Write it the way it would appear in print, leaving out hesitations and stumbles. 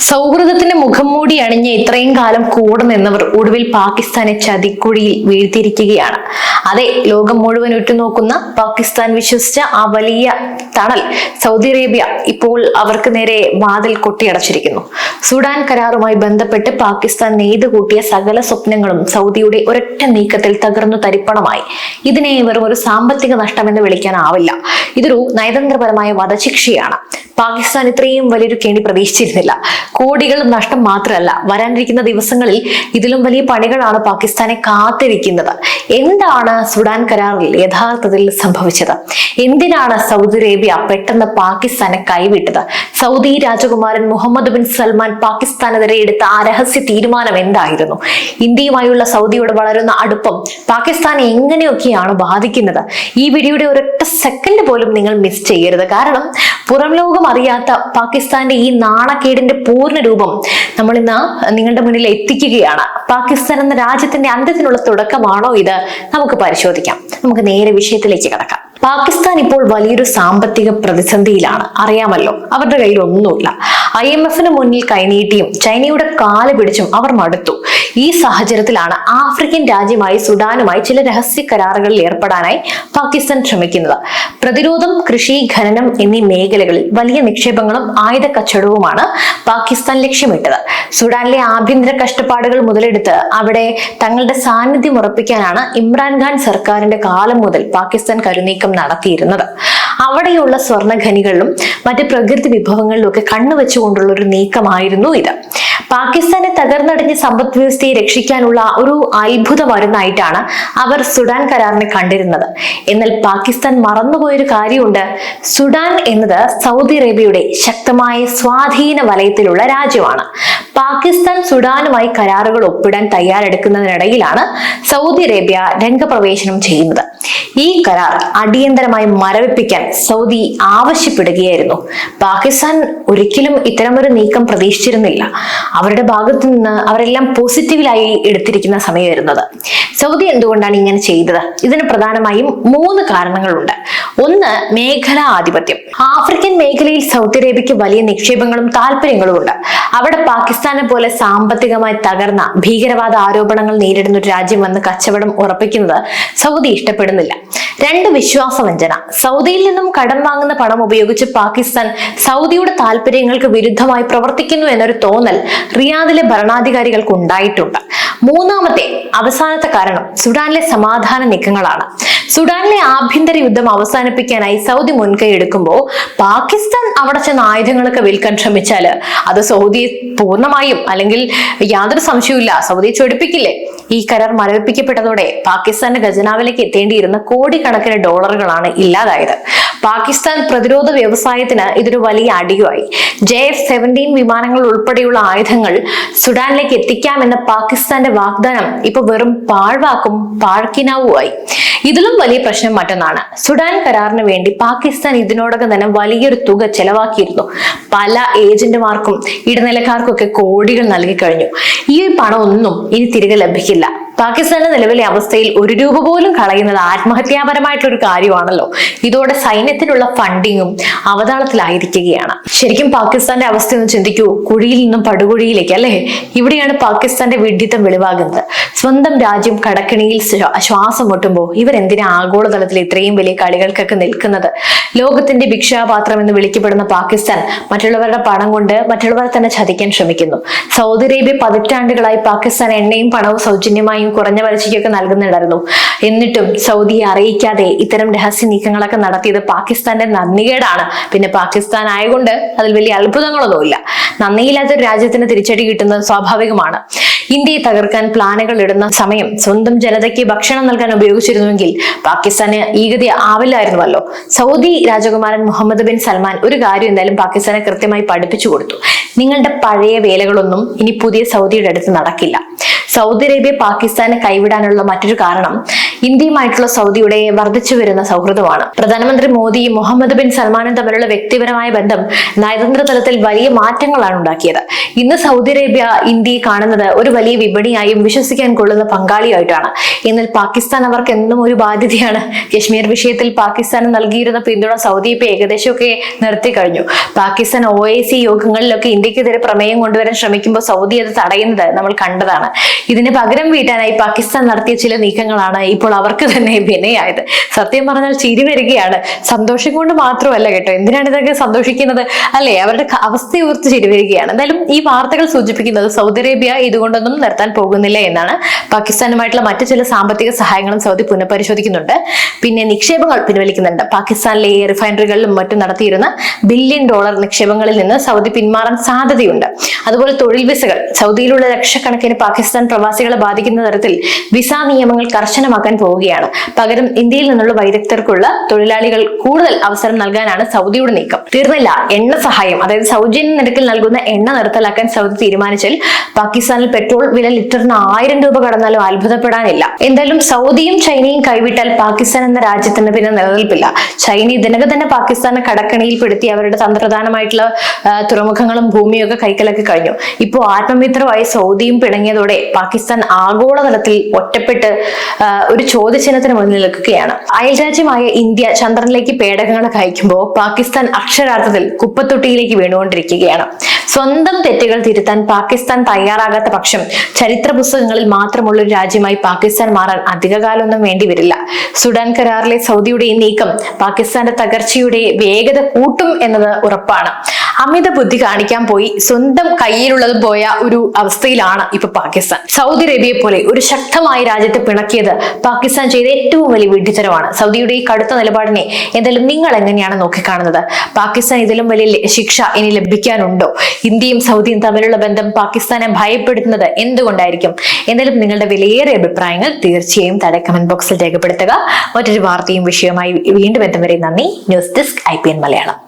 സൗഹൃദത്തിന്റെ മുഖം മൂടി അണിഞ്ഞ ഇത്രയും കാലം കൂടെ നിന്നവർ ഒടുവിൽ പാകിസ്ഥാനെ ചതിക്കുഴിയിൽ വീഴ്ത്തിയിരിക്കുകയാണ്. അതെ, ലോകം മുഴുവൻ ഉറ്റുനോക്കുന്ന പാകിസ്ഥാൻ വിശ്വസിച്ച ആ വലിയ തണൽ സൗദി അറേബ്യ ഇപ്പോൾ അവർക്ക് നേരെ വാതിൽ കൊട്ടിയടച്ചിരിക്കുന്നു. സുഡാൻ കരാറുമായി ബന്ധപ്പെട്ട് പാകിസ്ഥാൻ നെയ്തു കൂട്ടിയ സകല സ്വപ്നങ്ങളും സൗദിയുടെ ഒരൊറ്റ നീക്കത്തിൽ തകർന്നു തരിപ്പണമായി. ഇതിനെ വെറും ഒരു സാമ്പത്തിക നഷ്ടമെന്ന് വിളിക്കാനാവില്ല. ഇതൊരു നയതന്ത്രപരമായ വധശിക്ഷയാണ്. പാകിസ്ഥാൻ ഇത്രയും വലിയൊരു കെണി പ്രതീക്ഷിച്ചിരുന്നില്ല. കോടികൾ നഷ്ടം മാത്രമല്ല, വരാനിരിക്കുന്ന ദിവസങ്ങളിൽ ഇതിലും വലിയ പണികളാണ് പാകിസ്ഥാനെ കാത്തിരിക്കുന്നത്. എന്താണ് സുഡാൻ കരാറിൽ യഥാർത്ഥത്തിൽ സംഭവിച്ചത്? എന്തിനാണ് സൗദി അറേബ്യ പെട്ടെന്ന് പാകിസ്ഥാനെ കൈവിട്ടത്? സൗദി രാജകുമാരൻ മുഹമ്മദ് ബിൻ സൽമാൻ പാകിസ്ഥാനെതിരെ എടുത്ത ആ രഹസ്യ തീരുമാനം എന്തായിരുന്നു? ഇന്ത്യയുമായുള്ള സൗദിയുടെ വളരുന്ന അടുപ്പം പാകിസ്ഥാനെ എങ്ങനെയൊക്കെയാണ് ബാധിക്കുന്നത്? ഈ വീഡിയോയുടെ ഒരൊറ്റ സെക്കൻഡ് പോലും നിങ്ങൾ മിസ് ചെയ്യരുത്. കാരണം പുറം ലോകം അറിയാത്ത പാകിസ്ഥാന്റെ ഈ നാണക്കേടിന്റെ പൂർണ്ണ രൂപം നമ്മൾ ഇന്ന് നിങ്ങളുടെ മുന്നിൽ എത്തിക്കുകയാണ്. പാകിസ്ഥാൻ എന്ന രാജ്യത്തിന്റെ അന്ത്യത്തിനുള്ള തുടക്കമാണോ ഇത്? നമുക്ക് പരിശോധിക്കാം. നമുക്ക് നേരെ വിഷയത്തിലേക്ക് കടക്കാം. പാകിസ്ഥാൻ ഇപ്പോൾ വലിയൊരു സാമ്പത്തിക പ്രതിസന്ധിയിലാണ്, അറിയാമല്ലോ. അവരുടെ കയ്യിൽ ഒന്നുമില്ല. IMF-ന് മുന്നിൽ കൈനീട്ടിയും ചൈനയുടെ കാല് പിടിച്ചും അവർ മടുത്തു. ഈ സാഹചര്യത്തിലാണ് ആഫ്രിക്കൻ രാജ്യമായി സുഡാനുമായി ചില രഹസ്യ കരാറുകളിൽ ഏർപ്പെടാനായി പാകിസ്ഥാൻ ശ്രമിക്കുന്നത്. പ്രതിരോധം, കൃഷി, ഖനനം എന്നീ മേഖലകളിൽ വലിയ നിക്ഷേപങ്ങളും ആയുധ കച്ചവടവുമാണ് പാകിസ്ഥാൻ ലക്ഷ്യമിട്ടത്. സുഡാനിലെ ആഭ്യന്തര കഷ്ടപ്പാടുകൾ മുതലെടുത്ത് അവിടെ തങ്ങളുടെ സാന്നിധ്യം ഉറപ്പിക്കാനാണ് ഇമ്രാൻഖാൻ സർക്കാരിന്റെ കാലം മുതൽ പാകിസ്ഥാൻ കരുനീക്കം നടത്തിയിരുന്നത്. അവിടെയുള്ള സ്വർണ്ണ ഖനികളിലും മറ്റ് പ്രകൃതി വിഭവങ്ങളിലും ഒക്കെ കണ്ണുവെച്ചുകൊണ്ടുള്ള ഒരു നീക്കമായിരുന്നു ഇത്. പാകിസ്ഥാനെ തകർന്നടിഞ്ഞ സമ്പദ് വ്യവസ്ഥയെ രക്ഷിക്കാനുള്ള ഒരു അത്ഭുത മരുന്നായിട്ടാണ് അവർ സുഡാൻ കരാറിനെ കണ്ടിരുന്നത്. എന്നാൽ പാകിസ്ഥാൻ മറന്നുപോയൊരു കാര്യമുണ്ട്. സുഡാൻ എന്നത് സൗദി അറേബ്യയുടെ ശക്തമായ സ്വാധീന വലയത്തിലുള്ള രാജ്യമാണ്. പാകിസ്ഥാൻ സുഡാനുമായി കരാറുകൾ ഒപ്പിടാൻ തയ്യാറെടുക്കുന്നതിനിടയിലാണ് സൗദി അറേബ്യ രംഗപ്രവേശനം ചെയ്യുന്നത്. ഈ കരാർ അടിയന്തരമായി മരവിപ്പിക്കാൻ സൗദി ആവശ്യപ്പെടുകയായിരുന്നു. പാകിസ്ഥാൻ ഒരിക്കലും ഇത്തരമൊരു നീക്കം പ്രതീക്ഷിച്ചിരുന്നില്ല. അവരുടെ ഭാഗത്തു നിന്ന് അവരെല്ലാം പോസിറ്റീവിലായി എടുത്തിരിക്കുന്ന സമയമായിരുന്നത്. സൗദി എന്തുകൊണ്ടാണ് ഇങ്ങനെ ചെയ്തത്? ഇതിന് പ്രധാനമായും 3 കാരണങ്ങളുണ്ട്. ഒന്ന്, മേഖലാ ആധിപത്യം. ആഫ്രിക്കൻ മേഖലയിൽ സൗദി അറേബ്യക്ക് വലിയ നിക്ഷേപങ്ങളും താല്പര്യങ്ങളും ഉണ്ട്. അവിടെ പാകിസ്ഥാനെ പോലെ സാമ്പത്തികമായി തകർന്ന ഭീകരവാദ ആരോപണങ്ങൾ നേരിടുന്ന ഒരു രാജ്യം വന്ന് കച്ചവടം ഉറപ്പിക്കുന്നത് സൗദി ഇഷ്ടപ്പെടുന്നില്ല. 2, വിശ്വാസവഞ്ചന. സൗദിയിൽ നിന്നും കടം വാങ്ങുന്ന പണം ഉപയോഗിച്ച് പാകിസ്ഥാൻ സൗദിയുടെ താല്പര്യങ്ങൾക്ക് വിരുദ്ധമായി പ്രവർത്തിക്കുന്നു എന്നൊരു തോന്നൽ റിയാദിലെ ഭരണാധികാരികൾക്ക് ഉണ്ടായിട്ടുണ്ട്. 3ാമത്തെ, അവസാനത്തെ കാരണം സുഡാനിലെ സമാധാന നീക്കങ്ങളാണ്. സുഡാനിലെ ആഭ്യന്തര യുദ്ധം അവസാനിപ്പിക്കാനായി സൗദി മുൻകൈ എടുക്കുമ്പോൾ പാകിസ്ഥാൻ അവിടെ ചെന്ന് ആയുധങ്ങളൊക്കെ വിൽക്കാൻ ശ്രമിച്ചാല് അത് സൗദിയെ പൂർണ്ണമായും, അല്ലെങ്കിൽ യാതൊരു സംശയവുമില്ല, സൗദിയെ ചൊടിപ്പിക്കില്ലേ? ഈ കരാർ മരവിപ്പിക്കപ്പെട്ടതോടെ പാകിസ്ഥാന്റെ ഖജനാവിലേക്ക് എത്തേണ്ടിയിരുന്ന കോടിക്കണക്കിന് ഡോളറുകളാണ് ഇല്ലാതായത്. പാകിസ്ഥാൻ പ്രതിരോധ വ്യവസായത്തിന് ഇതൊരു വലിയ അടിയുമായി. JF-17 വിമാനങ്ങൾ ഉൾപ്പെടെയുള്ള ആയുധങ്ങൾ സുഡാനിലേക്ക് എത്തിക്കാമെന്ന പാകിസ്ഥാന്റെ വാഗ്ദാനം ഇപ്പൊ വെറും പാഴ്വാക്കും പാഴ്ക്കിനാവുമായി. ഇതിലും വലിയ പ്രശ്നം മറ്റൊന്നാണ്. സുഡാൻ കരാറിന് വേണ്ടി പാകിസ്ഥാൻ ഇതിനോടകം തന്നെ വലിയൊരു തുക ചെലവാക്കിയിരുന്നു. പല ഏജന്റുമാർക്കും ഇടനിലക്കാർക്കും ഒക്കെ കോടികൾ നൽകി കഴിഞ്ഞു. ഈ പണമൊന്നും ഇനി തിരികെ ലഭിക്കില്ല. പാകിസ്ഥാന്റെ നിലവിലെ അവസ്ഥയിൽ 1 രൂപ പോലും കളയുന്നത് ആത്മഹത്യാപരമായിട്ടുള്ള ഒരു കാര്യമാണല്ലോ. ഇതോടെ സൈന്യത്തിനുള്ള ഫണ്ടിങ്ങും അവതാളത്തിലായിരിക്കുകയാണ്. ശരിക്കും പാകിസ്ഥാന്റെ അവസ്ഥ ഒന്ന് ചിന്തിക്കൂ. കുഴിയിൽ നിന്നും പടുകുഴിയിലേക്ക്, അല്ലെ? ഇവിടെയാണ് പാകിസ്ഥാന്റെ വിഡ്ഢിത്തം വെളിവാകുന്നത്. സ്വന്തം രാജ്യം കടക്കിണിയിൽ ശ്വാസം മുട്ടുമ്പോൾ ഇവരെന്തിനാ ആഗോളതലത്തിൽ ഇത്രയും വലിയ കളികൾക്കൊക്കെ നിൽക്കുന്നത്? ലോകത്തിന്റെ ഭിക്ഷാപാത്രം എന്ന് വിളിക്കപ്പെടുന്ന പാകിസ്ഥാൻ മറ്റുള്ളവരുടെ പണം കൊണ്ട് മറ്റുള്ളവരെ തന്നെ ചതിക്കാൻ ശ്രമിക്കുന്നു. സൗദി അറേബ്യ പതിറ്റാണ്ടുകളായി പാകിസ്ഥാൻ എണ്ണയും പണവും സൗജന്യമായും കുറഞ്ഞ പലിശയ്ക്കൊക്കെ നൽകുന്നുണ്ടായിരുന്നു. എന്നിട്ടും സൗദിയെ അറിയിക്കാതെ ഇത്തരം രഹസ്യ നീക്കങ്ങളൊക്കെ നടത്തിയത് പാകിസ്ഥാന്റെ നന്ദികേടാണ്. പിന്നെ പാകിസ്ഥാൻ ആയതുകൊണ്ട് അതിൽ വലിയ അത്ഭുതങ്ങളൊന്നുമില്ല. നന്ദിയില്ലാത്തൊരു രാജ്യത്തിന് തിരിച്ചടി കിട്ടുന്നത് സ്വാഭാവികമാണ്. ഇന്ത്യയെ തകർക്കാൻ പ്ലാനുകൾ ഇടുന്ന സമയം സ്വന്തം ജനതയ്ക്ക് ഭക്ഷണം നൽകാൻ ഉപയോഗിച്ചിരുന്നുവെങ്കിൽ പാകിസ്ഥാന് ഈ ഗതി ആവില്ലായിരുന്നുവല്ലോ. സൗദി രാജകുമാരൻ മുഹമ്മദ് ബിൻ സൽമാൻ ഒരു കാര്യം എന്തായാലും പാകിസ്ഥാനെ കൃത്യമായി പഠിപ്പിച്ചു കൊടുത്തു. നിങ്ങളുടെ പഴയ വേലകളൊന്നും ഇനി പുതിയ സൗദിയുടെ അടുത്ത് നടക്കില്ല. സൗദി അറേബ്യ പാകിസ്ഥാനെ കൈവിടാനുള്ള മറ്റൊരു കാരണം ഇന്ത്യയുമായിട്ടുള്ള സൗദിയുടെ വർദ്ധിച്ചു വരുന്ന സൗഹൃദമാണ്. പ്രധാനമന്ത്രി മോദിയും മുഹമ്മദ് ബിൻ സൽമാനും തമ്മിലുള്ള വ്യക്തിപരമായ ബന്ധം നയതന്ത്ര തലത്തിൽ വലിയ മാറ്റങ്ങളാണ് ഉണ്ടാക്കിയത്. ഇന്ന് സൗദി അറേബ്യ ഇന്ത്യയെ കാണുന്നത് ഒരു വലിയ വിപണിയായും വിശ്വസിക്കാൻ കൊള്ളുന്ന പങ്കാളിയായിട്ടാണ്. എന്നാൽ പാകിസ്ഥാൻ അവർക്ക് എന്നും ഒരു ബാധ്യതയാണ്. കശ്മീർ വിഷയത്തിൽ പാകിസ്ഥാന് നൽകിയിരുന്ന പിന്തുണ സൗദി ഇപ്പൊ ഏകദേശമൊക്കെ നിർത്തി കഴിഞ്ഞു. പാകിസ്ഥാൻ OIC യോഗങ്ങളിലൊക്കെ ഇന്ത്യക്കെതിരെ പ്രമേയം കൊണ്ടുവരാൻ ശ്രമിക്കുമ്പോൾ സൗദി അത് തടയുന്നത് നമ്മൾ കണ്ടതാണ്. ഇതിന് പകരം വീട്ടാനായി പാകിസ്ഥാൻ നടത്തിയ ചില നീക്കങ്ങളാണ് ഇപ്പോൾ അവർക്ക് തന്നെ വിനയായത്. സത്യം പറഞ്ഞാൽ ചിരി വരികയാണ്. സന്തോഷം കൊണ്ട് മാത്രമല്ല കേട്ടോ, എന്തിനാണ് ഇതൊക്കെ സന്തോഷിക്കുന്നത് അല്ലെ? അവരുടെ അവസ്ഥ ഓർത്ത് ചിരി വരികയാണ്. എന്തായാലും ഈ വാർത്തകൾ സൂചിപ്പിക്കുന്നത് സൗദി അറേബ്യ ഇതുകൊണ്ടൊന്നും നിർത്താൻ പോകുന്നില്ല എന്നാണ്. പാകിസ്ഥാനുമായിട്ടുള്ള മറ്റു ചില സാമ്പത്തിക സഹായങ്ങളും സൗദി പുനഃപരിശോധിക്കുന്നുണ്ട്. പിന്നെ നിക്ഷേപങ്ങൾ പിൻവലിക്കുന്നുണ്ട്. പാകിസ്ഥാനിലെ റിഫൈനറികളിലും മറ്റും നടത്തിയിരുന്ന $1 ബില്യൺ നിക്ഷേപങ്ങളിൽ നിന്ന് സൗദി പിന്മാറാൻ സാധ്യതയുണ്ട്. അതുപോലെ തൊഴിൽ വിസകൾ, സൗദിയിലുള്ള ലക്ഷക്കണക്കിന് പാകിസ്ഥാൻ പ്രവാസികളെ ബാധിക്കുന്ന തരത്തിൽ വിസ നിയമങ്ങൾ കർശനമാക്കാൻ പോവുകയാണ്. പകരം ഇന്ത്യയിൽ നിന്നുള്ള വൈദഗ്ധർക്കുള്ള തൊഴിലാളികൾ കൂടുതൽ അവസരം നൽകാനാണ് സൗദിയുടെ നീക്കം. തീർന്നില്ല, എണ്ണ സഹായം, അതായത് സൗജന്യ നിരക്കിൽ നൽകുന്ന എണ്ണ നിർത്തലാക്കാൻ സൗദി തീരുമാനിച്ചാൽ പാകിസ്ഥാനിൽ പെട്രോൾ വില ലിറ്ററിന് 1000 രൂപ കടന്നാലും അത്ഭുതപ്പെടാനില്ല. എന്തായാലും സൗദിയും ചൈനയും കൈവിട്ടാൽ പാകിസ്ഥാൻ എന്ന രാജ്യത്തിന് പിന്നെ നിലനിൽപ്പില്ല. ചൈന ഇതിനകം തന്നെ പാകിസ്ഥാനെ കടക്കണിയിൽപ്പെടുത്തി അവരുടെ തന്ത്രപ്രധാനമായിട്ടുള്ള തുറമുഖങ്ങളും ഭൂമിയും ഒക്കെ കൈക്കലാക്കി കഴിഞ്ഞു. ഇപ്പോൾ ആത്മമിത്രമായി സൗദിയും പിണങ്ങിയതോടെ പാകിസ്ഥാൻ ആഗോളതലത്തിൽ ഒറ്റപ്പെട്ട് ഒരു ചോദ്യചിഹ്നത്തിന് മുന്നിൽ നിൽക്കുകയാണ്. അയൽരാജ്യമായ ഇന്ത്യ ചന്ദ്രനിലേക്ക് പേടകങ്ങൾ അയക്കുമ്പോൾ പാകിസ്ഥാൻ അക്ഷരാർത്ഥത്തിൽ കുപ്പത്തൊട്ടിയിലേക്ക് വീണുകൊണ്ടിരിക്കുകയാണ്. സ്വന്തം തെറ്റുകൾ തിരുത്താൻ പാകിസ്ഥാൻ തയ്യാറാകാത്ത പക്ഷം ചരിത്ര പുസ്തകങ്ങളിൽ മാത്രമുള്ള ഒരു രാജ്യമായി പാകിസ്ഥാൻ മാറാൻ അധികകാലമൊന്നും വേണ്ടി വരില്ല. സുഡാൻ കരാറിലെ സൗദിയുടെ ഈ നീക്കം പാകിസ്ഥാന്റെ തകർച്ചയുടെ വേഗത കൂട്ടും എന്നത് ഉറപ്പാണ്. അമിത ബുദ്ധി കാണിക്കാൻ പോയി സ്വന്തം കയ്യിലുള്ളത് പോയ ഒരു അവസ്ഥയിലാണ് ഇപ്പൊ പാകിസ്ഥാൻ. സൗദി അറേബ്യയെ പോലെ ഒരു ശക്തമായ രാജ്യത്തെ പിണക്കിയത് പാകിസ്ഥാൻ ചെയ്ത ഏറ്റവും വലിയ വിഡ്ഢിത്തരമാണ്. സൗദിയുടെ ഈ കടുത്ത നിലപാടിനെ എന്തായാലും നിങ്ങൾ എങ്ങനെയാണ് നോക്കിക്കാണുന്നത്? പാകിസ്ഥാൻ ഇതിലും വലിയ ശിക്ഷ ഇനി ലഭിക്കാനുണ്ടോ? ഇന്ത്യയും സൗദിയും തമ്മിലുള്ള ബന്ധം പാകിസ്ഥാനെ ഭയപ്പെടുത്തുന്നത് എന്തുകൊണ്ടായിരിക്കും? എന്തായാലും നിങ്ങളുടെ വിലയേറിയ അഭിപ്രായങ്ങൾ തീർച്ചയായും താഴെ കമന്റ് ബോക്സിൽ രേഖപ്പെടുത്തുക. മറ്റൊരു വാർത്തയും വിഷയവുമായി വീണ്ടും എത്തും വരെ നന്ദി. News desk IPN Malayalam.